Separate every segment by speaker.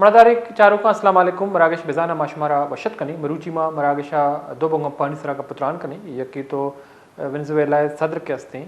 Speaker 1: Madarik Charuka Assalamu alaikum Maragesh Bezana Mashmara Bashat Kani Maruchima Maragesha do bongam pani sara ka putran kani yaki to Venezuela sadr ke haste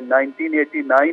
Speaker 2: 1989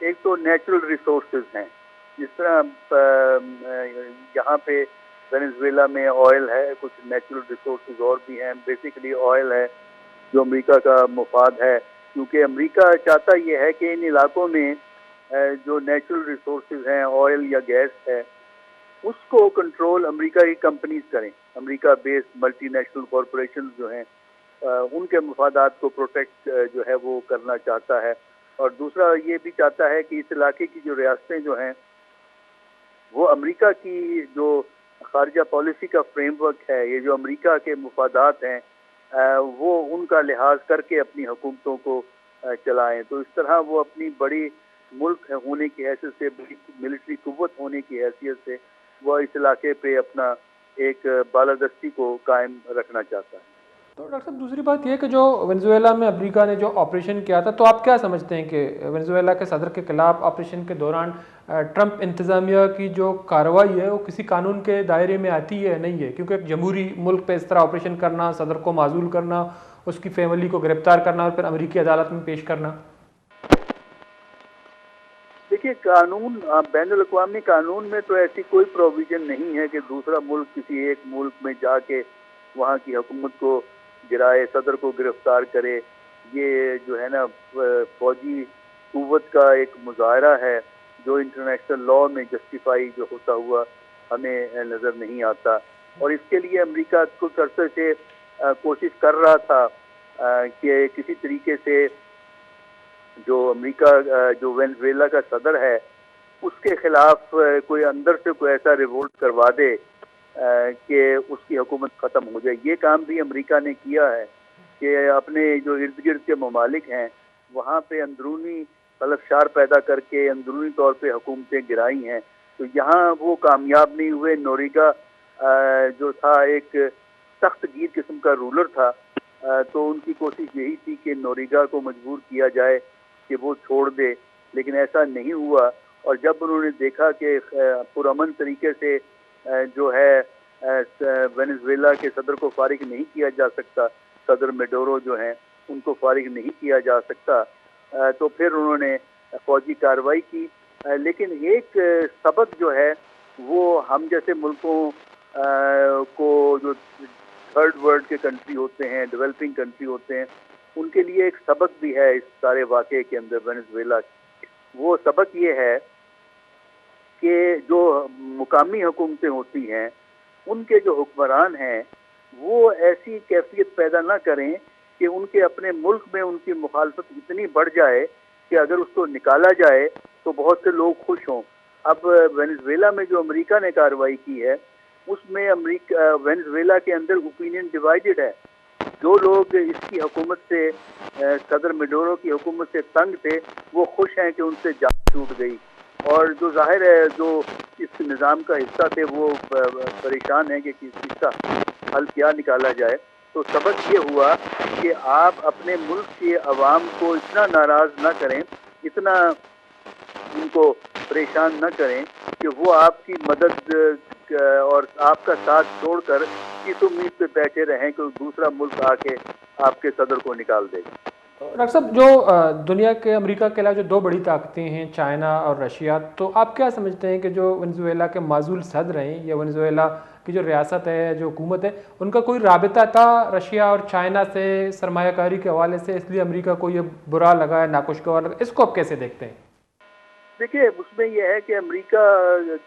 Speaker 2: ایک تو natural resources ہیں، جس طرح یہاں پہ Venezuela میں oil ہے، کچھ نیچرل ریسورسز اور بھی ہیں، بیسیکلی آئل ہے جو امریکہ کا مفاد ہے، کیونکہ امریکہ چاہتا یہ ہے کہ ان علاقوں میں جو نیچرل ریسورسز ہیں، آئل یا گیس ہے، اس کو کنٹرول امریکہ کی کمپنیز کریں، امریکہ بیسڈ ملٹی نیشنل کارپوریشن جو ہیں ان کے مفادات کو پروٹیکٹ جو ہے وہ کرنا چاہتا ہے۔ اور دوسرا یہ بھی چاہتا ہے کہ اس علاقے کی جو ریاستیں جو ہیں وہ امریکہ کی جو خارجہ پالیسی کا فریم ورک ہے، یہ جو امریکہ کے مفادات ہیں وہ ان کا لحاظ کر کے اپنی حکومتوں کو چلائیں۔ تو اس طرح وہ اپنی بڑی ملک ہونے کی حیثیت سے، بڑی ملٹری قوت ہونے کی حیثیت سے وہ اس علاقے پہ اپنا ایک بالادستی کو قائم رکھنا چاہتا ہے۔
Speaker 1: تو ڈاکٹر صاحب دوسری بات یہ کہ جو وینزویلا میں امریکہ نے جو آپریشن کیا تھا، تو آپ کیا سمجھتے ہیں کہ وینزویلا کے صدر کے خلاف آپریشن کے دوران ٹرمپ انتظامیہ کی جو کارروائی ہے وہ کسی قانون کے دائرے میں آتی ہے نہیں ہے؟ کیونکہ ایک جمہوری ملک پہ اس طرح آپریشن کرنا، صدر کو معزول کرنا، اس کی فیملی کو گرفتار کرنا اور پھر امریکی عدالت میں پیش کرنا۔
Speaker 2: دیکھیے، قانون بین الاقوامی قانون میں تو ایسی کوئی پروویژن نہیں ہے کہ دوسرا ملک کسی ایک ملک میں جا کے وہاں کی حکومت کو گرائے، صدر کو گرفتار کرے۔ یہ جو ہے نا فوجی قوت کا ایک مظاہرہ ہے جو انٹرنیشنل لاء میں جسٹیفائی جو ہوتا ہوا ہمیں نظر نہیں آتا، اور اس کے لیے امریکہ کچھ عرصے سے کوشش کر رہا تھا کہ کسی طریقے سے جو امریکہ جو وینزویلا کا صدر ہے اس کے خلاف کوئی اندر سے کوئی ایسا ریوولٹ کروا دے کہ اس کی حکومت ختم ہو جائے۔ یہ کام بھی امریکہ نے کیا ہے کہ اپنے جو ارد گرد کے ممالک ہیں وہاں پہ اندرونی خلفشار پیدا کر کے اندرونی طور پہ حکومتیں گرائی ہیں، تو یہاں وہ کامیاب نہیں ہوئے۔ نوریگا جو تھا ایک سخت گیر قسم کا رولر تھا، تو ان کی کوشش یہی تھی کہ نوریگا کو مجبور کیا جائے کہ وہ چھوڑ دے، لیکن ایسا نہیں ہوا۔ اور جب انہوں نے دیکھا کہ پرامن طریقے سے جو ہے وینزویلا کے صدر کو فارغ نہیں کیا جا سکتا، صدر میڈورو جو ہیں ان کو فارغ نہیں کیا جا سکتا، تو پھر انہوں نے فوجی کارروائی کی۔ لیکن ایک سبق جو ہے وہ ہم جیسے ملکوں کو جو تھرڈ ورلڈ کے کنٹری ہوتے ہیں، ڈیولپنگ کنٹری ہوتے ہیں، ان کے لیے ایک سبق بھی ہے اس سارے واقعے کے اندر وینزویلا۔ وہ سبق یہ ہے کہ جو مقامی حکومتیں ہوتی ہیں ان کے جو حکمران ہیں وہ ایسی کیفیت پیدا نہ کریں کہ ان کے اپنے ملک میں ان کی مخالفت اتنی بڑھ جائے کہ اگر اس کو نکالا جائے تو بہت سے لوگ خوش ہوں۔ اب وینزویلا میں جو امریکہ نے کارروائی کی ہے اس میں وینزویلا کے اندر اوپینین ڈیوائیڈڈ ہے۔ جو لوگ اس کی حکومت سے، صدر میڈورو کی حکومت سے تنگ تھے، وہ خوش ہیں کہ ان سے جان چھوٹ گئی، اور جو ظاہر ہے جو اس نظام کا حصہ تھے وہ پریشان ہیں کہ اس کا حل کیا نکالا جائے۔ تو سبق یہ ہوا کہ آپ اپنے ملک کے عوام کو اتنا ناراض نہ کریں، اتنا ان کو پریشان نہ کریں کہ وہ آپ کی مدد اور آپ کا ساتھ چھوڑ کر اس امید پہ بیٹھے رہیں کہ دوسرا ملک آ کے آپ کے صدر کو نکال دے گا۔
Speaker 1: ڈاکٹر صاحب جو دنیا کے امریکہ کے علاوہ جو دو بڑی طاقتیں ہیں چائنا اور رشیا، تو آپ کیا سمجھتے ہیں کہ جو وینزویلا کے معزول صدر ہیں یا وینزویلا کی جو ریاست ہے، جو حکومت ہے، ان کا کوئی رابطہ تھا رشیا اور چائنا سے سرمایہ کاری کے حوالے سے، اس لیے امریکہ کو یہ برا لگا ہے، ناخوشگوار لگا؟ اس کو آپ کیسے دیکھتے ہیں؟
Speaker 2: دیکھیے، اس میں یہ ہے کہ امریکہ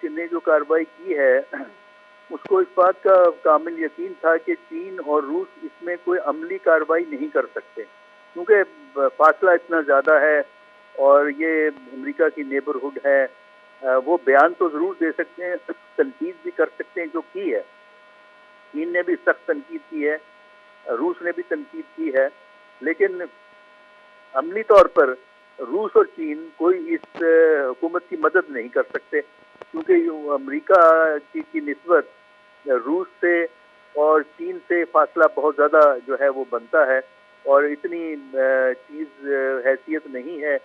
Speaker 2: نے جو کارروائی کی ہے اس کو اس بات کا کامل یقین تھا کہ چین اور روس اس میں کوئی عملی کارروائی نہیں کر سکتے، کیونکہ فاصلہ اتنا زیادہ ہے اور یہ امریکہ کی نیبرہڈ ہے۔ وہ بیان تو ضرور دے سکتے ہیں، تنقید بھی کر سکتے ہیں، جو کی ہے۔ چین نے بھی سخت تنقید کی ہے، روس نے بھی تنقید کی ہے، لیکن عملی طور پر روس اور چین کوئی اس حکومت کی مدد نہیں کر سکتے، کیونکہ امریکہ کی نسبت روس سے اور چین سے فاصلہ بہت زیادہ جو ہے وہ بنتا ہے، اور اتنی چیز حیثیت نہیں ہے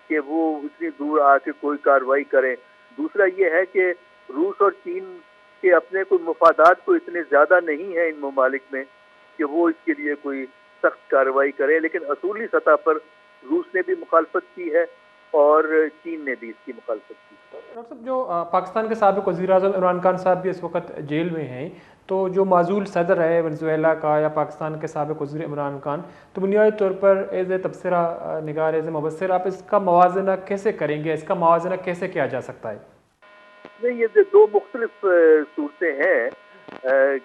Speaker 2: کہ وہ اتنی دور آ کے کوئی کارروائی کرے۔ دوسرا یہ ہے کہ روس اور چین کے اپنے کوئی مفادات کو اتنے زیادہ نہیں ہیں ان ممالک میں کہ وہ اس کے لیے کوئی سخت کارروائی کرے، لیکن اصولی سطح پر روس نے بھی مخالفت کی ہے اور چین نے بھی اس کی مخالفت کی۔
Speaker 1: ڈاکٹر صاحب، جو پاکستان کے سابق وزیر اعظم عمران خان صاحب بھی اس وقت جیل میں ہیں، تو جو معزول صدر ہے ونزویلا کا یا پاکستان کے سابق وزیر عمران خان، تو بنیادی طور پر ایز اے تبصرہ نگار، ایز اے مبصر، آپ اس کا موازنہ کیسے کریں گے؟ اس کا موازنہ کیسے کیا جا سکتا ہے؟
Speaker 2: نہیں، یہ دو مختلف صورتیں ہیں،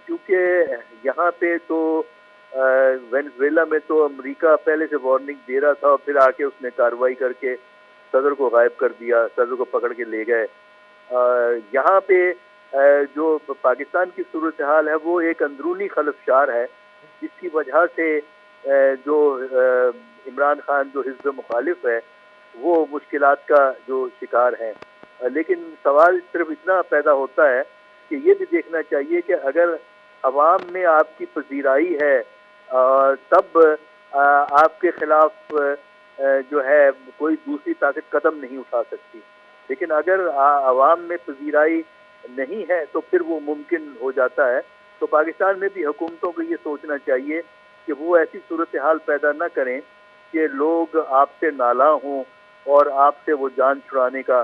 Speaker 2: کیونکہ یہاں پہ تو وینزویلا میں تو امریکہ پہلے سے وارننگ دے رہا تھا، اور پھر آ کے اس نے کارروائی کر کے صدر کو غائب کر دیا، صدر کو پکڑ کے لے گئے۔ یہاں پہ جو پاکستان کی صورتحال ہے وہ ایک اندرونی خلفشار ہے، جس کی وجہ سے جو عمران خان جو حزب مخالف ہے وہ مشکلات کا جو شکار ہیں۔ لیکن سوال صرف اتنا پیدا ہوتا ہے کہ یہ بھی دیکھنا چاہیے کہ اگر عوام میں آپ کی پذیرائی ہے تب آپ کے خلاف جو ہے کوئی دوسری طاقت قدم نہیں اٹھا سکتی، لیکن اگر عوام میں پذیرائی نہیں ہے تو پھر وہ ممکن ہو جاتا ہے۔ تو پاکستان میں بھی حکومتوں کو یہ سوچنا چاہیے کہ وہ ایسی صورتحال پیدا نہ کریں کہ لوگ آپ سے نالاں ہوں اور آپ سے وہ جان چھڑانے کا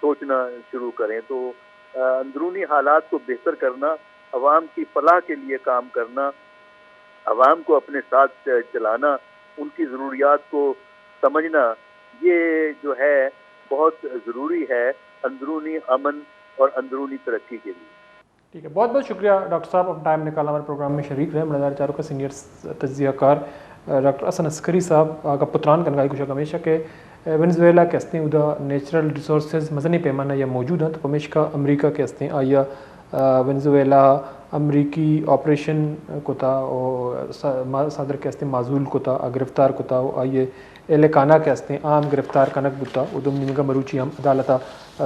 Speaker 2: سوچنا شروع کریں۔ تو اندرونی حالات کو بہتر کرنا، عوام کی فلاح کے لیے کام کرنا، عوام کو اپنے ساتھ چلانا، ان کی ضروریات کو سمجھنا، یہ جو ہے بہت ضروری ہے اندرونی امن اور اندرونی ترقی کے لیے۔
Speaker 1: ٹھیک ہے، بہت بہت شکریہ ڈاکٹر صاحب، اب ٹائم نکالا ہمارے پروگرام میں شریک رہے۔ ملدار چاروں کا سینئر تجزیہ کار ڈاکٹر حسن عسکری صاحب کا پتران کنگائی کچھ ہمیشہ کے ونزویلا کے ہستیں ادا نیچرل ریسورسز مزنی پیمانہ یا موجود ہیں، تو ہمیشہ کا امریکہ کے ہستیں آیا ونزویلا امریکی آپریشن کوتا اور صدر کے ہستیں معزول کوتا گرفتار کوتا آئیے اہلکانہ کے ہستیں عام گرفتار کنک بتا ادم نمگا مروچی ہم عدالتہ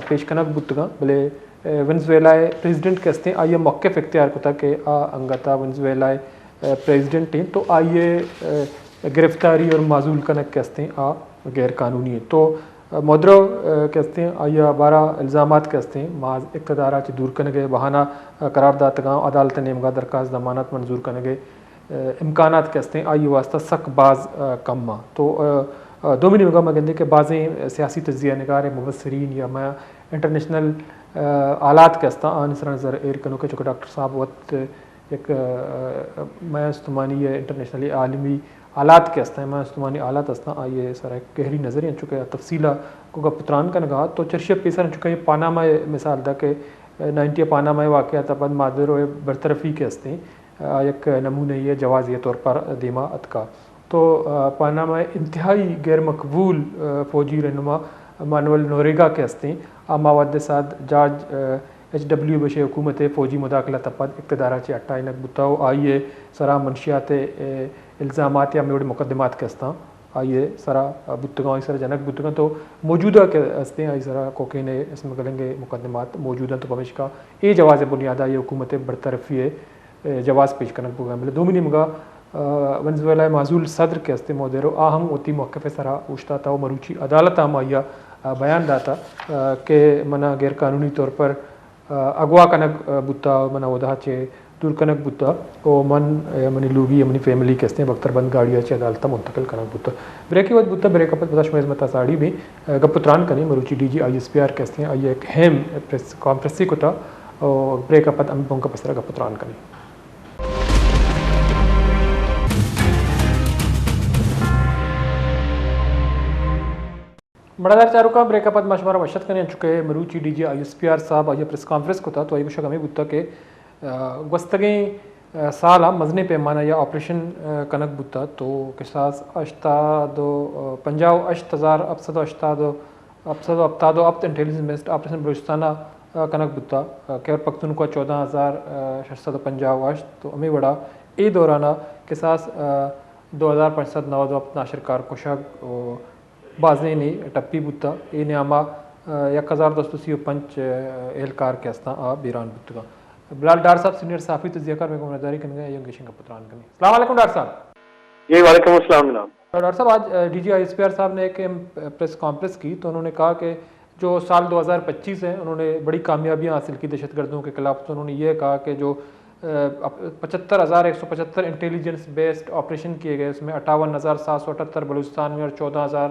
Speaker 1: پیش کنک بتگاں بلے ونزویلا پریزیڈنٹ کے ہستیں آئیے موقف اختیار کوتا کہ انگتا ونزویلا پریزیڈنٹ ہیں، تو آئیے گرفتاری اور معزول کنک کے ہستیں غیر قانونی ہیں۔ تو مودرو کے ہستیں آئیے بارہ الزامات کے ہستیں معاذ اقتدارہ چی دور کنگے بہانہ قرار داتگاں عدالت نیمگا درخواست ضمانت منظور کنگے امکانات کے ہستیں آئی واسطہ سک باز کم ماں۔ تو دومی نمگا مگندے کہ بعضیں سیاسی تجزیہ نگار مبصرین یا میں انٹرنیشنل آلات کے ہستاں آن سر نظر ایر کنو کہ چونکہ ڈاکٹر صاحب وقت ایک میں استمانی انٹرنیشنلی عالمی آلات کے ہستیں میں استمانی آلات ہستاں آئیے سر ایک گہری نظری چونکہ تفصیلہ کو گا پتران کا نگاہ تو چرشیہ پیسر چونکہ یہ پاناما مثال دا کہ 90 پاناما واقعات بعد مادر و برطرفی کے ہستیں ایک نمونہ یہ جوازی طور پر دیما اتکا۔ تو پاناما انتہائی غیر مقبول فوجی رہنما مانویل نوریگا کے ہستیں مواد ساتھ جارج HW بشے حکومت فوجی مداخلہ تپد اقتدارہ چی اٹھائنک بتاؤ آئیے سرا منشیات الزامات یا میوڑ مقدمات کے ہستاں آئیے سرا بتگاں آئی سرا جنک بتگاں تو موجودہ کے ہستیں آئی سرا کوکین اس میں گلنگے مقدمات موجود ہیں، تو پمش کا یہ جواز بنیادہ یہ حکومت برطرفی جواز پیش کرنا پوگا ملے دومی نمگا ونزویلا معزول صدر کے ہستے مودیرو آہم ہوتی موقف سرا اوشتا تھا مروچی عدالت ہم آیا بیان داتا کہ منا غیر قانونی طور پر اغوا کنک بتا منا ودا چے دور کنک بتا او منی لوگی منی فیملی کے ہستے بختر بند گاڑیاں چے عدالتہ منتقل کنک بتا بریکی وقت بتا بریک اپت بتا شمیز متا ساڑی بھی گپتران کنی مروچی DG ISPR کے ہستے آئیے ایک ہیم کانفرنسی کو تھا اور بریک اپت ہم پونکا پسرا گپتران کنی۔ بڑا چاروں کا بریک اپت مشورہ وشت کرنے چکے مروچی DG ISPR صاحب آئیے پریس کانفرنس کو تھا تو آئی بشک ہمیں بتا کہ گستگیں سالہ مزنے پیمانہ یا آپریشن کنک بتا تو قصاص اشتادو پنجاو اشت ہزار افسدو اشتادو افسدو ابتادو ابت انٹیلیجنس بیسڈ آپریشن بلوچستانہ کنک بتا کیور پختونخوا 14,650 اشت تو ہمیں بڑا اے دورانہ قصاص 2,509 ابت ناشر کار کشگ بازیں نے ٹپی بتا اے نیامہ 1,235 اہلکار کے ہستاں بیران بتگا۔ بلال ڈار صاحب سینئر صحافی تجزیہ کار میں گمرداری کرنے گئے گیشن کا پتران کرنے۔ السلام علیکم ڈاکٹر صاحب۔
Speaker 2: جی وعلیکم السلام جناب۔
Speaker 1: ڈاکٹر صاحب آج DG ISPR صاحب نے ایک پریس کانفرنس کی تو انہوں نے کہا کہ جو سال 2025 ہے انہوں نے بڑی کامیابیاں حاصل کی دہشت گردوں کے خلاف، تو انہوں نے یہ کہا کہ جو 75,175 انٹیلیجنس بیسڈ آپریشن کیے گئے اس میں 58,778 بلوچستان میں اور 14,000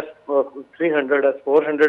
Speaker 3: S-300 S-400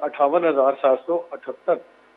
Speaker 3: 58,778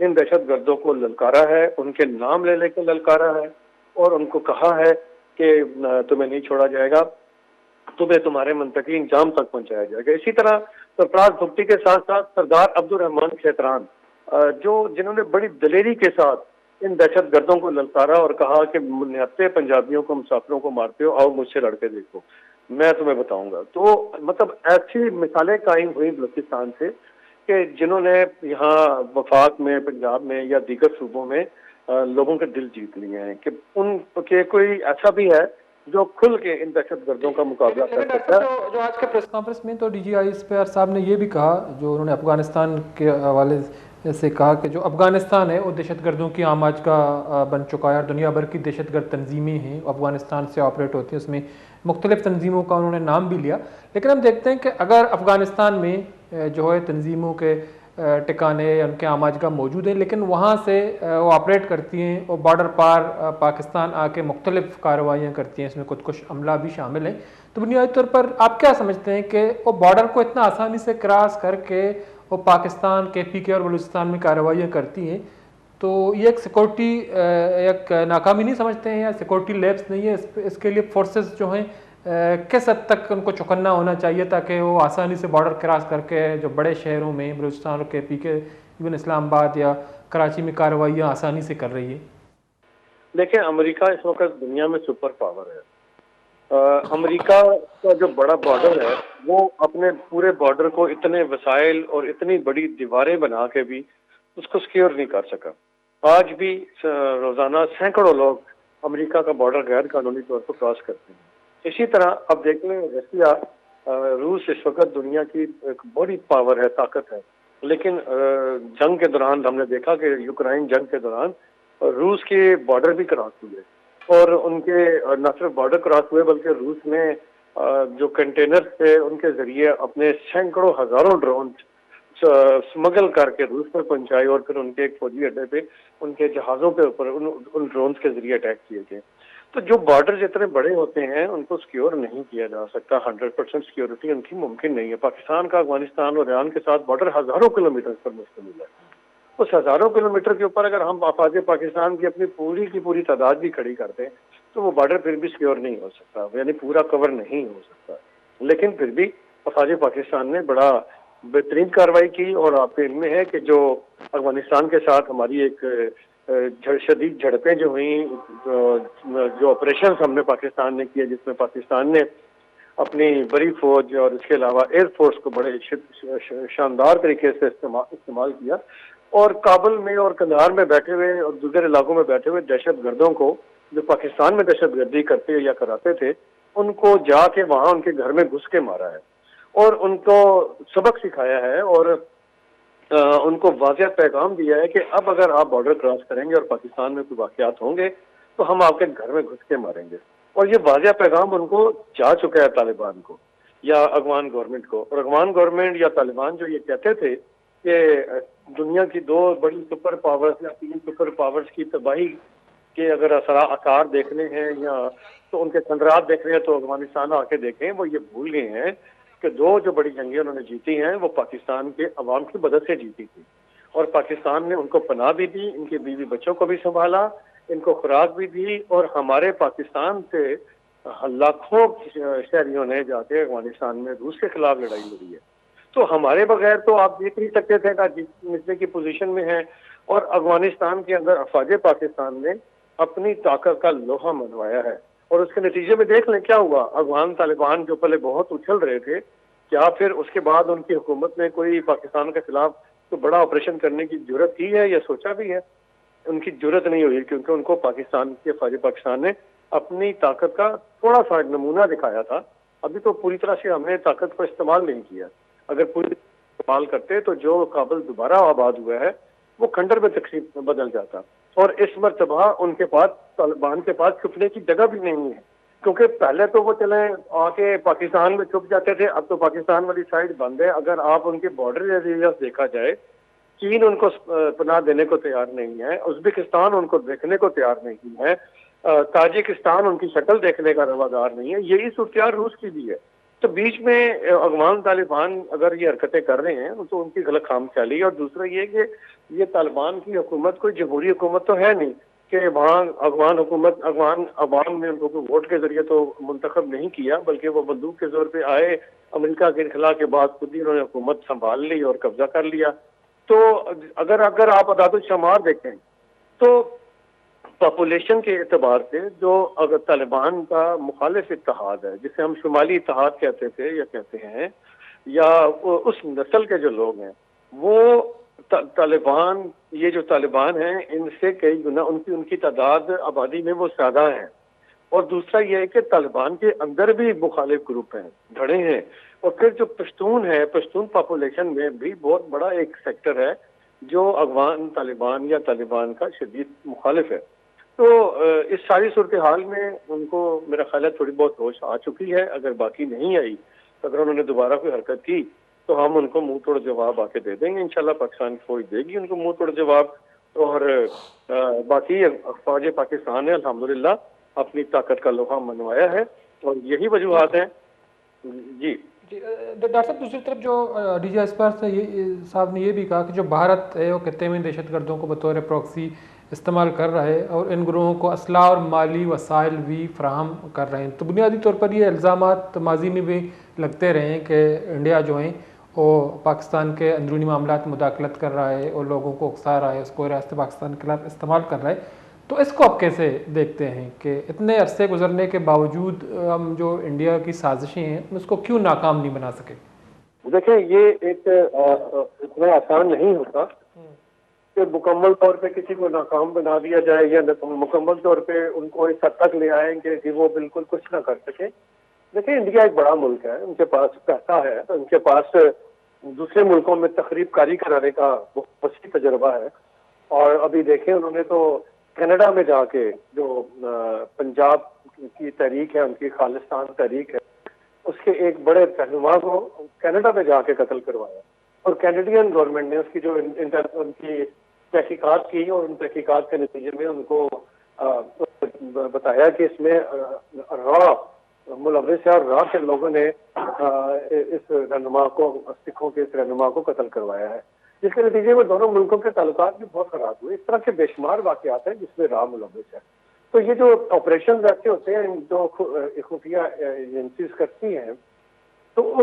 Speaker 3: ان دہشت گردوں کو للکارا ہے، ان کے نام لے کے للکارا ہے، اور ان کو کہا ہے کہ تمہیں نہیں چھوڑا جائے گا، تمہیں تمہارے منطقی انجام تک پہنچایا جائے گا۔ اسی طرح سرفراز بھگتی کے ساتھ ساتھ سردار عبد الرحمان کھیتران، جنہوں نے بڑی دلیری کے ساتھ ان دہشت گردوں کو للکارا اور کہا کہ نہتے پنجابیوں کو، مسافروں کو مارتے ہو، آؤ مجھ سے لڑ کے دیکھو، میں تمہیں بتاؤں گا۔ تو مطلب ایسی مثالیں قائم ہوئی بلوچستان سے کہ جنہوں نے یہاں وفاق میں، پنجاب میں یا دیگر صوبوں میں لوگوں کے دل جیت لیے ہیں کہ ان کے کوئی ایسا بھی ہے جو کھل کے ان دہشت گردوں کا مقابلہ کر سکتا ہے۔
Speaker 1: جو آج کے پریس کانفرنس میں تو ڈی جی آئی اسپیئر صاحب نے یہ بھی کہا، جو انہوں نے افغانستان کے حوالے سے کہا کہ جو افغانستان ہے وہ دہشت گردوں کی آماج کا بن چکا ہے، اور دنیا بھر کی دہشت گرد تنظیمیں ہیں افغانستان سے آپریٹ ہوتی ہیں، اس میں مختلف تنظیموں کا انہوں نے نام بھی لیا۔ لیکن ہم دیکھتے ہیں کہ اگر افغانستان میں جو ہے تنظیموں کے ٹکانے یا ان کے آماج کا موجود ہے، لیکن وہاں سے وہ آپریٹ کرتی ہیں، وہ بارڈر پار پاکستان آ کے مختلف کارروائیاں کرتی ہیں، اس میں کچھ عملہ بھی شامل ہیں، تو بنیادی طور پر آپ کیا سمجھتے ہیں کہ وہ بارڈر کو اتنا آسانی سے کراس کر کے وہ پاکستان کے پی کے اور بلوچستان میں کارروائیاں کرتی ہیں، تو یہ ایک سیکورٹی ایک ناکامی نہیں سمجھتے ہیں، یا سیکورٹی لیپس نہیں ہے؟ اس کے لیے فورسز جو ہیں کس حد تک ان کو چوکنا ہونا چاہیے تاکہ وہ آسانی سے بارڈر کراس کر کے جو بڑے شہروں میں بلوچستان کے پی کے، ایون اسلام آباد یا کراچی میں کارروائیاں آسانی سے کر رہی ہے؟
Speaker 3: دیکھیں، امریکہ اس وقت دنیا میں سپر پاور ہے۔ امریکہ کا جو بڑا بارڈر ہے وہ اپنے پورے بارڈر کو اتنے وسائل اور اتنی بڑی دیواریں بنا کے بھی اس کو سیکیور نہیں کر سکا۔ آج بھی روزانہ سینکڑوں لوگ امریکہ کا بارڈر غیر قانونی طور پر کراس کرتے ہیں۔ اسی طرح اب دیکھ لیں، رشیا، روس اس وقت دنیا کی ایک بڑی پاور ہے، طاقت ہے، لیکن جنگ کے دوران ہم نے دیکھا کہ یوکرائن جنگ کے دوران روس کے بارڈر بھی کراس ہوئے، اور ان کے نہ صرف بارڈر کراس ہوئے بلکہ روس نے جو کنٹینر تھے ان کے ذریعے اپنے سینکڑوں ہزاروں ڈرون سمگل کر کے روس میں پہنچائے، اور پھر ان کے ایک فوجی اڈے پہ ان کے جہازوں کے اوپر ان ڈرونز کے ذریعے اٹیک کیے گئے۔ تو جو بارڈر جتنے بڑے ہوتے ہیں ان کو سیکیور نہیں کیا جا سکتا، 100% سیکیورٹی ان کی ممکن نہیں ہے۔ پاکستان کا افغانستان اور ایران کے ساتھ بارڈر ہزاروں کلومیٹر پر مشتمل ہے۔ اس ہزاروں کلومیٹر کے اوپر اگر ہم افواج پاکستان کی اپنی پوری تعداد بھی کھڑی کر دیں تو وہ بارڈر پھر بھی سیکیور نہیں ہو سکتا، یعنی پورا کور نہیں ہو سکتا۔ لیکن پھر بھی افواج پاکستان نے بڑا بہترین کارروائی کی، اور آپ کے علم میں ہے کہ جو افغانستان کے ساتھ ہماری ایک شدید جھڑپیں جو ہوئیں، جو آپریشنز ہم نے پاکستان نے کیے، جس میں پاکستان نے اپنی بڑی فوج اور اس کے علاوہ ایئر فورس کو بڑے شاندار طریقے سے استعمال کیا، اور کابل میں اور قندھار میں بیٹھے ہوئے اور دیگر علاقوں میں بیٹھے ہوئے دہشت گردوں کو جو پاکستان میں دہشت گردی کرتے یا کراتے تھے، ان کو جا کے وہاں ان کے گھر میں گھس کے مارا ہے، اور ان کو سبق سکھایا ہے، اور ان کو واضح پیغام دیا ہے کہ اب اگر آپ بارڈر کراس کریں گے اور پاکستان میں کوئی واقعات ہوں گے تو ہم آپ کے گھر میں گھس کے ماریں گے۔ اور یہ واضح پیغام ان کو جا چکا ہے طالبان کو یا افغان گورنمنٹ کو، اور افغان گورنمنٹ یا طالبان جو یہ کہتے تھے کہ دنیا کی 2 بڑی سپر پاورز یا 3 سپر پاورز کی تباہی کے اگر آثار دیکھنے ہیں یا تو ان کے خندرات دیکھنے ہیں تو افغانستان آ کے دیکھیں، وہ یہ بھول گئے ہیں کہ 2 جو بڑی جنگیں انہوں نے جیتی ہیں وہ پاکستان کے عوام کی مدد سے جیتی تھی، اور پاکستان نے ان کو پناہ بھی دی، ان کے بیوی بچوں کو بھی سنبھالا، ان کو خوراک بھی دی، اور ہمارے پاکستان سے لاکھوں شہریوں نے جا کے افغانستان میں روس کے خلاف لڑائی لڑی ہے۔ تو ہمارے بغیر تو آپ دیکھ نہیں سکتے تھے کہ جتنے کی پوزیشن میں ہیں، اور افغانستان کے اندر افواج پاکستان نے اپنی طاقت کا لوہا منوایا ہے، اور اس کے نتیجے میں دیکھ لیں کیا ہوا۔ افغان طالبان جو پہلے بہت اچھل رہے تھے، کیا پھر اس کے بعد ان کی حکومت نے کوئی پاکستان کے خلاف تو بڑا آپریشن کرنے کی جرت کی ہے یا سوچا بھی ہے؟ ان کی جرت نہیں ہوئی، کیونکہ ان کو پاکستان کے افواج پاکستان نے اپنی طاقت کا تھوڑا سا نمونہ دکھایا تھا۔ ابھی تو پوری طرح سے ہم نے طاقت کو استعمال نہیں کیا، اگر پوری استعمال کرتے تو جو کابل دوبارہ آباد ہوا ہے وہ کھنڈر میں تقسیم بدل جاتا، اور اس مرتبہ ان کے پاس، طالبان کے پاس چھپنے کی جگہ بھی نہیں ہے، کیونکہ پہلے تو وہ چلیں آ کے پاکستان میں چھپ جاتے تھے، اب تو پاکستان والی سائڈ بند ہے۔ اگر آپ ان کے بارڈر ایریاز دیکھا جائے، چین ان کو پناہ دینے کو تیار نہیں ہے، ازبکستان ان کو دیکھنے کو تیار نہیں ہے، تاجکستان ان کی شکل دیکھنے کا روادار نہیں ہے۔ یہی صورتحال روس کی بھی ہے۔ تو بیچ میں افغان طالبان اگر یہ حرکتیں کر رہے ہیں تو ان کی غلط خام خیالی ہے. اور دوسرا یہ کہ یہ طالبان کی حکومت کوئی جمہوری حکومت تو ہے نہیں کہ وہاں افغان حکومت افغان عوام نے ان کو ووٹ کے ذریعے تو منتخب نہیں کیا، بلکہ وہ بندوق کے زور پہ آئے، امریکہ کے انخلا کے بعد خود ہی انہوں نے حکومت سنبھال لی اور قبضہ کر لیا. تو اگر آپ اعداد و شمار دیکھیں تو پاپولیشن کے اعتبار سے جو اگر طالبان کا مخالف اتحاد ہے، جسے ہم شمالی اتحاد کہتے تھے یا کہتے ہیں، یا اس نسل کے جو لوگ ہیں، وہ طالبان، یہ جو طالبان ہیں ان سے کئی گنا ان کی تعداد آبادی میں وہ زیادہ ہیں. اور دوسرا یہ ہے کہ طالبان کے اندر بھی مخالف گروپ ہیں، دھڑے ہیں. اور پھر جو پشتون ہے، پشتون پاپولیشن میں بھی بہت بڑا ایک سیکٹر ہے جو افغان طالبان یا طالبان کا شدید مخالف ہے. تو اس ساری صورتحال میں ان کو میرا خیال ہے تھوڑی بہت ہوش آ چکی ہے. اگر باقی نہیں آئی، اگر انہوں نے دوبارہ کوئی حرکت کی تو ہم ان کو منہ توڑ جواب آ کے دے دیں گے. انشاءاللہ پاکستان کی فوج دے گی ان کو منہ توڑ جواب. اور باقی فوج پاکستان نے الحمدللہ اپنی طاقت کا لوہا منوایا ہے اور یہی وجوہات ہیں. جی
Speaker 1: ڈاکٹر صاحب، دوسری طرف جو ڈی جی اسپار صاحب نے یہ بھی کہا کہ جو بھارت ہے وہ خطے میں دہشت گردوں کو بطور پروکسی استعمال کر رہا ہے اور ان گروہوں کو اسلحہ اور مالی وسائل بھی فراہم کر رہے ہیں. تو بنیادی طور پر یہ الزامات ماضی میں بھی لگتے رہے ہیں کہ انڈیا جو ہیں وہ پاکستان کے اندرونی معاملات میں مداخلت کر رہا ہے اور لوگوں کو اکسا رہا ہے، اس کو ریاست پاکستان کے خلاف استعمال کر رہا ہے. تو اس کو آپ کیسے دیکھتے ہیں کہ اتنے عرصے گزرنے کے باوجود ہم جو انڈیا کی سازشیں ہیں اس کو کیوں ناکام نہیں بنا سکے؟
Speaker 3: دیکھیں، یہ ایک اتنا آسان نہیں ہوتا کہ مکمل طور پہ کسی کو ناکام بنا دیا جائے یا مکمل طور پہ ان کو اس حد تک لے آئیں گے کہ وہ بالکل کچھ نہ کر سکے. دیکھیں، انڈیا ایک بڑا ملک ہے، ان کے پاس پیسہ ہے، ان کے پاس دوسرے ملکوں میں تخریب کاری کرانے کا وسیع تجربہ ہے. اور ابھی دیکھیں انہوں نے تو کینیڈا میں جا کے جو پنجاب کی تحریک ہے، ان کی خالصتان تحریک ہے، اس کے ایک بڑے رہنما کو کینیڈا میں جا کے قتل کروایا. اور کینیڈین گورنمنٹ نے اس کی جو ان کی تحقیقات کی اور ان تحقیقات کے نتیجے میں ان کو بتایا کہ اس میں را ملوث ہے اور را کے لوگوں نے اس رہنما کو، سکھوں کے اس رہنما کو قتل کروایا ہے، جس کے نتیجے میں دونوں ملکوں کے تعلقات بھی بہت خراب ہوئے. اس طرح کے بے شمار واقعات ہیں جس میں را ملوث ہے. تو یہ جو آپریشن ایسے ہوتے ہیں جو خفیہ ایجنسیز کرتی ہیں، تو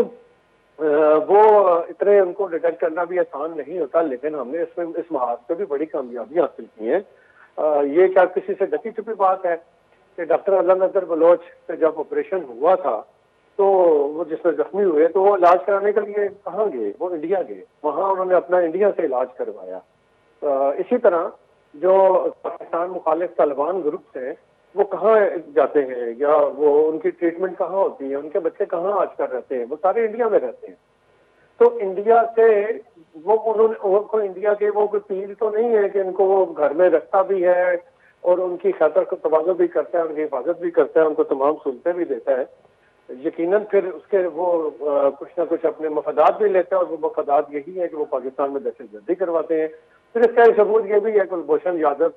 Speaker 3: وہ اتنے ان کو ڈیٹیکٹ کرنا بھی آسان نہیں ہوتا. لیکن ہم نے اس محاذ پہ بھی بڑی کامیابی حاصل کی ہیں. یہ کیا کسی سے ڈکی چھپی بات ہے کہ ڈاکٹر علم نظر بلوچ سے جب آپریشن ہوا تھا تو وہ جس میں زخمی ہوئے تو وہ علاج کرانے کے لیے کہاں گئے؟ وہ انڈیا گئے. وہاں انہوں نے اپنا انڈیا سے علاج کروایا. اسی طرح جو پاکستان مخالف طالبان گروپس ہیں وہ کہاں جاتے ہیں یا وہ ان کی ٹریٹمنٹ کہاں ہوتی ہے، ان کے بچے کہاں آج کل رہتے ہیں؟ وہ سارے انڈیا میں رہتے ہیں. تو انڈیا سے وہ انڈیا کے وہ کوئی پیل تو نہیں ہے کہ ان کو وہ گھر میں رکھتا بھی ہے اور ان کی خاطر کو توازن بھی کرتا ہے، ان کی حفاظت بھی کرتا ہے، ان کو تمام سہولتیں بھی دیتا ہے. یقیناً پھر اس کے وہ کچھ نہ کچھ اپنے مفادات بھی لیتے ہیں اور وہ مفادات یہی ہے کہ وہ پاکستان میں دہشت گردی کرواتے ہیں. پھر اس کا ایک ثبوت یہ بھی ہے کہ کلبھوشن یادو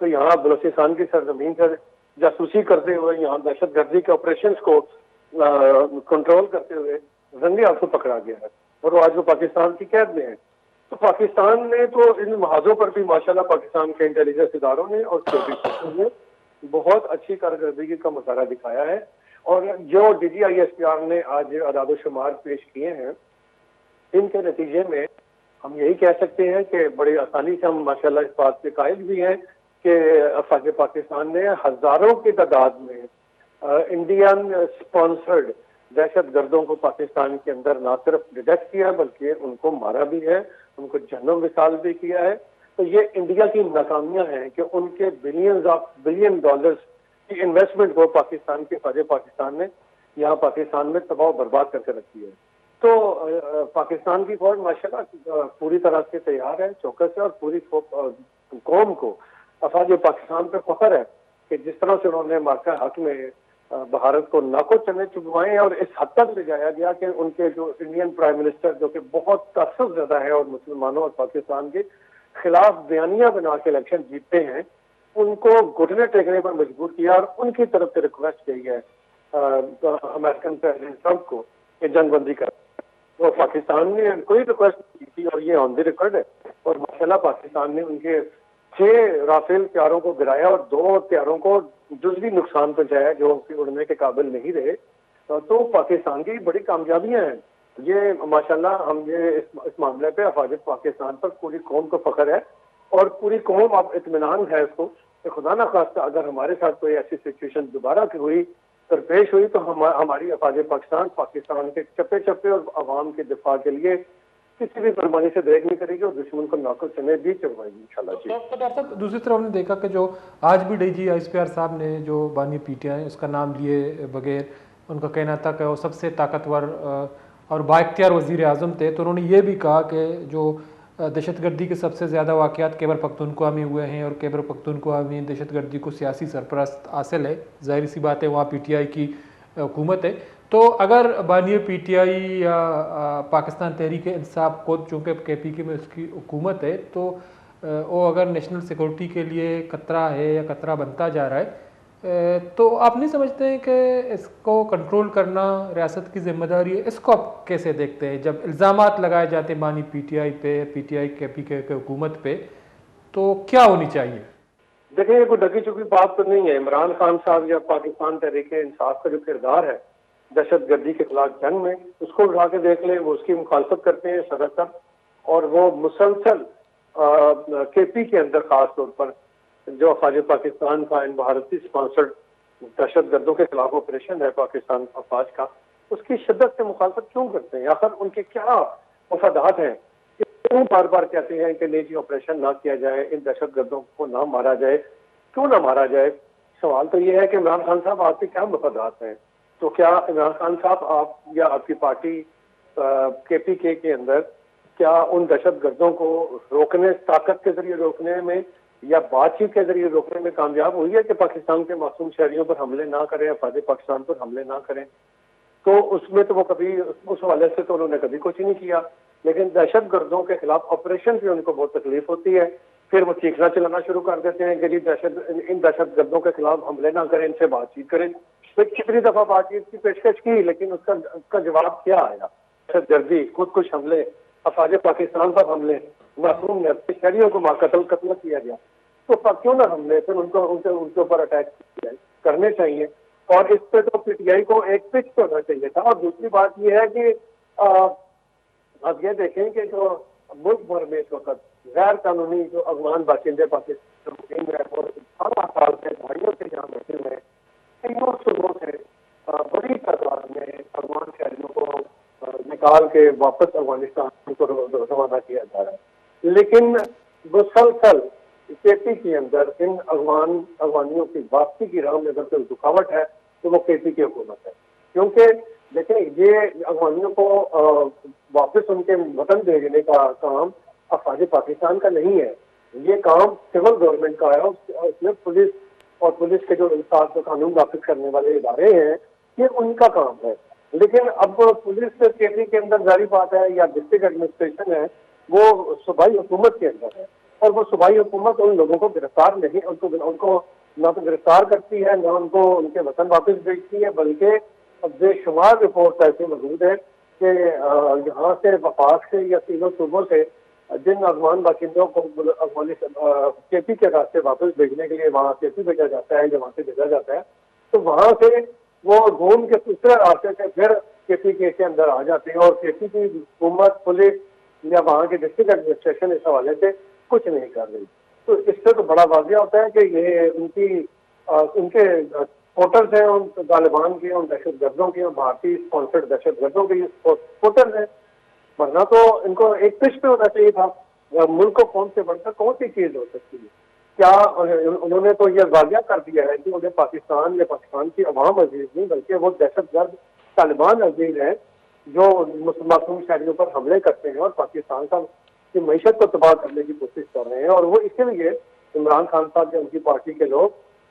Speaker 3: تو یہاں بلوچستان کی سرزمین پر جاسوسی کرتے ہوئے، یہاں دہشت گردی کے آپریشنز کو کنٹرول کرتے ہوئے رنگے ہاتھوں پکڑا گیا ہے اور وہ آج وہ پاکستان کی قید میں ہے. تو پاکستان نے تو ان محاذوں پر بھی ماشاءاللہ پاکستان کے انٹیلیجنس اداروں نے اور سیکورٹی فورسز نے بہت اچھی کارکردگی کا مظاہرہ دکھایا ہے. اور جو D G I S P R نے آج اعداد و شمار پیش کیے ہیں، ان کے نتیجے میں ہم یہی کہہ سکتے ہیں کہ بڑی آسانی سے ہم ماشاءاللہ اس بات کے قائل بھی ہیں کہ افواج پاکستان نے ہزاروں کی تعداد میں انڈین اسپانسرڈ دہشت گردوں کو پاکستان کے اندر نہ صرف ڈیٹیکٹ کیا بلکہ ان کو مارا بھی ہے، ان کو جہنم وصال بھی کیا ہے. تو یہ انڈیا کی ناکامیاں ہیں کہ ان کے بلین ڈالرز کی انویسٹمنٹ کو پاکستان کے فوج پاکستان نے یہاں پاکستان میں تباہ و برباد کر کے رکھی ہے. تو پاکستان کی فوج ماشاءاللہ پوری طرح سے تیار ہے، چوکس ہے، اور پوری قوم کو افواج پاکستان پہ فخر ہے کہ جس طرح سے انہوں نے مارکا حق میں بھارت کو ناکو چنے چبوائے اور اس حد تک لے جایا گیا کہ ان کے جو انڈین پرائم منسٹر جو کہ بہت تعصب زدہ ہے اور مسلمانوں اور پاکستان کے خلاف بیانیہ بنا کے الیکشن جیتتے ہیں، ان کو گھٹنے ٹیکنے پر مجبور کیا اور ان کی طرف سے ریکویسٹ کی ہے امریکن پریزیڈنٹ ٹرمپ کو کہ جنگ بندی کر. تو پاکستان نے کوئی ریکویسٹ کی تھی اور یہ آن دی ریکارڈ ہے, اور ماشاءاللہ پاکستان نے ان کے 6 رافیل طیاروں کو گرایا اور 2 طیاروں کو جزوی نقصان پہنچایا جو اڑنے کے قابل نہیں رہے. تو پاکستان کی بڑی کامیابیاں ہیں یہ ماشاءاللہ. ہم یہ اس معاملے پہ افواج پاکستان پر پوری قوم کو فخر ہے, اور پوری قوم اب اطمینان ہے اس کو کہ خدا نہ خواستہ اگر ہمارے ساتھ کوئی ایسی سچویشن دوبارہ ہوئی درپیش ہوئی تو ہماری افواج پاکستان کے چپے چپے اور عوام کے دفاع کے لیے کسی بھی قربانی سے دیکھ نہیں کرے گی اور دشمن کو ناکل سمیت بھی چلوائے گی انشاءاللہ. جی
Speaker 1: ڈاکٹر صاحب, دوسری طرف ہم نے دیکھا کہ جو آج بھی D G S P R صاحب نے جو بانی پی ٹی آئی اس کا نام لیے بغیر, ان کا کہنا تھا کہ وہ سب سے طاقتور اور بااختیار وزیر اعظم تھے, تو انہوں نے یہ بھی کہا کہ جو دہشت گردی کے سب سے زیادہ واقعات خیبر پختونخوا میں ہوئے ہیں اور خیبر پختونخوا میں دہشت گردی کو سیاسی سرپرست حاصل ہے. ظاہر سی بات ہے وہاں پی ٹی آئی کی حکومت ہے, تو اگر بانی پی ٹی آئی یا پاکستان تحریک انصاف کو چونکہ کے پی کے میں اس کی حکومت ہے تو وہ اگر نیشنل سیکورٹی کے لیے خطرہ ہے یا خطرہ بنتا جا رہا ہے, تو آپ نہیں سمجھتے ہیں کہ اس کو کنٹرول کرنا ریاست کی ذمہ داری ہے؟ اس کو آپ کیسے دیکھتے ہیں جب الزامات لگائے جاتے ہیں بانی پی ٹی آئی پہ, پی ٹی آئی کے پی کے حکومت پہ, تو کیا ہونی چاہیے؟
Speaker 3: دیکھیں یہ کوئی ڈکی چکی بات تو نہیں ہے. عمران خان صاحب یا پاکستان تحریک انصاف کا جو کردار ہے دہشت گردی کے خلاف جنگ میں, اس کو اٹھا کے دیکھ لیں, وہ اس کی مخالفت کرتے ہیں صدر تک, اور وہ مسلسل کے پی کے اندر خاص طور پر جو افواج پاکستان کا ان بھارتی اسپانسرڈ دہشت گردوں کے خلاف آپریشن ہے پاکستان افواج کا, اس کی شدت سے مخالفت کیوں کرتے ہیں؟ آخر ان کے کیا مفادات ہیں کہ کیوں بار بار کہتے ہیں کہ نہیں جی آپریشن نہ کیا جائے, ان دہشت گردوں کو نہ مارا جائے؟ کیوں نہ مارا جائے؟ سوال تو یہ ہے کہ عمران خان صاحب آپ کے کیا مفادات ہیں؟ تو کیا عمران خان صاحب آپ یا آپ کی پارٹی کے پی کے اندر کیا ان دہشت گردوں کو روکنے, طاقت کے ذریعے روکنے میں یا بات چیت کے ذریعے روکنے میں کامیاب ہوئی ہے کہ پاکستان کے معصوم شہریوں پر حملے نہ کریں, افواج پاکستان پر حملے نہ کریں؟ تو اس میں تو وہ کبھی اس حوالے سے تو انہوں نے کبھی کچھ نہیں کیا, لیکن دہشت گردوں کے خلاف آپریشن سے ان کو بہت تکلیف ہوتی ہے. پھر وہ چیخنا چلانا شروع کر دیتے ہیں کہ جی ان دہشت گردوں کے خلاف حملے نہ کریں, ان سے بات چیت کریں. کتنی دفعہ بات چیت کی پیشکش کی لیکن اس کا جواب کیا آیا؟ دہشت گردی, خودکش حملے, افواج پاکستان پر حملے, معصوم شہریوں کو قتل کیا گیا. تو کیوں نہ حملے پھر ان کے اوپر اٹیک کرنے چاہیے, اور اس پہ تو پی ٹی آئی کو ایک پچ کرنا چاہیے تھا. اور دوسری بات یہ ہے کہ آپ یہ دیکھیں کہ جو ملک بھر میں اس وقت غیر قانونی جو افغان باشندے پاکستان میں 18 سال سے بھائیوں کے جہاں بیٹھے ہوئے ہیں, تینوں صوبوں سے بڑی تعداد میں افغان شہریوں کو نکال کے واپس افغانستان کو روانہ کیا جا رہا ہے. لیکن مسلسل کے پی کے اندر ان افغانیوں کی واپسی کی راہ میں اگر کوئی رکاوٹ ہے تو وہ کے پی کی حکومت ہے. کیونکہ دیکھیں یہ افغانیوں کو واپس ان کے وطن بھیجنے کا کام افواج پاکستان کا نہیں ہے, یہ کام سول گورنمنٹ کا ہے. اس میں پولیس اور پولیس کے جو انصاف و قانون نافذ کرنے والے ادارے ہیں یہ ان کا کام ہے. لیکن اب پولیس کے پی کے اندر ظاہری بات ہے یا ڈسٹرکٹ ایڈمنسٹریشن ہے وہ صوبائی حکومت کے اندر ہے, اور وہ صوبائی حکومت ان لوگوں کو گرفتار نہیں, ان کو نہ تو گرفتار کرتی ہے نہ ان کو ان کے وطن واپس بھیجتی ہے, بلکہ بے شمار رپورٹ ایسے موجود ہے کہ یہاں سے وفاق سے یا تینوں صوبوں سے جن افغان باشندوں کو کے پی کے راستے واپس بھیجنے کے لیے وہاں کے پی بھیجا جاتا ہے, جہاں سے بھیجا جاتا ہے, تو وہاں سے وہ گھوم کے دوسرے راستے سے پھر کے پی کے اندر آ جاتے ہیں, اور کے پی کی حکومت پولیس یا وہاں کی ڈسٹرکٹ ایڈمنسٹریشن اس حوالے سے کچھ نہیں کر رہی. تو اس سے تو بڑا واضح ہوتا ہے کہ یہ ان کے سپورٹرز ہیں, ان طالبان کے, ان دہشت گردوں کے, بھارتی اسپانسرڈ دہشت گردوں کے سپورٹرز ہیں. ورنہ تو ان کو ایک پش پہ ہونا چاہیے تھا. ملک کو کون سے بڑھ کر کون سی چیز ہو سکتی ہے؟ کیا انہوں نے تو یہ واضح کر دیا ہے کہ انہیں پاکستان یا پاکستان کی عوام عزیز نہیں بلکہ وہ دہشت گرد طالبان عزیز ہیں جو معصوم شہریوں پر حملے کرتے ہیں اور پاکستان کی معیشت کو تباہ کرنے کی کوشش کر رہے ہیں. اور وہ اسی لیے عمران خان صاحب یا ان کی پارٹی کے لوگ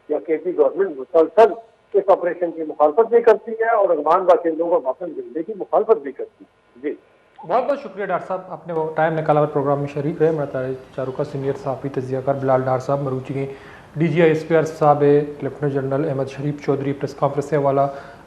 Speaker 3: یا کے پی گورنمنٹ مسلسل اس آپریشن کی مخالفت بھی کرتی ہے اور افغان باشندوں کو واپس بھیجنے کی مخالفت بھی کرتی ہے. جی
Speaker 1: بہت بہت شکریہ ڈاکٹر صاحب, آپ نے وہ ٹائم نکالا اور پروگرام میں شریک رہے. میرا چاروں کا سینئر صحافی تجزیہ کار بلال ڈار صاحب مروچی کے D G I S P R صاحب lieutenant general Ahmed Sharif Chaudhry press conference سے حوالہ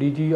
Speaker 1: DG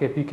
Speaker 1: KPK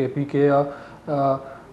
Speaker 1: KPK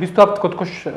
Speaker 1: 20,000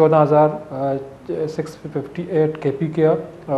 Speaker 1: 14,658 KPK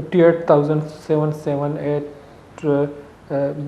Speaker 1: 58,778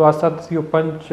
Speaker 1: 205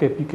Speaker 1: KPK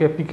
Speaker 1: KPK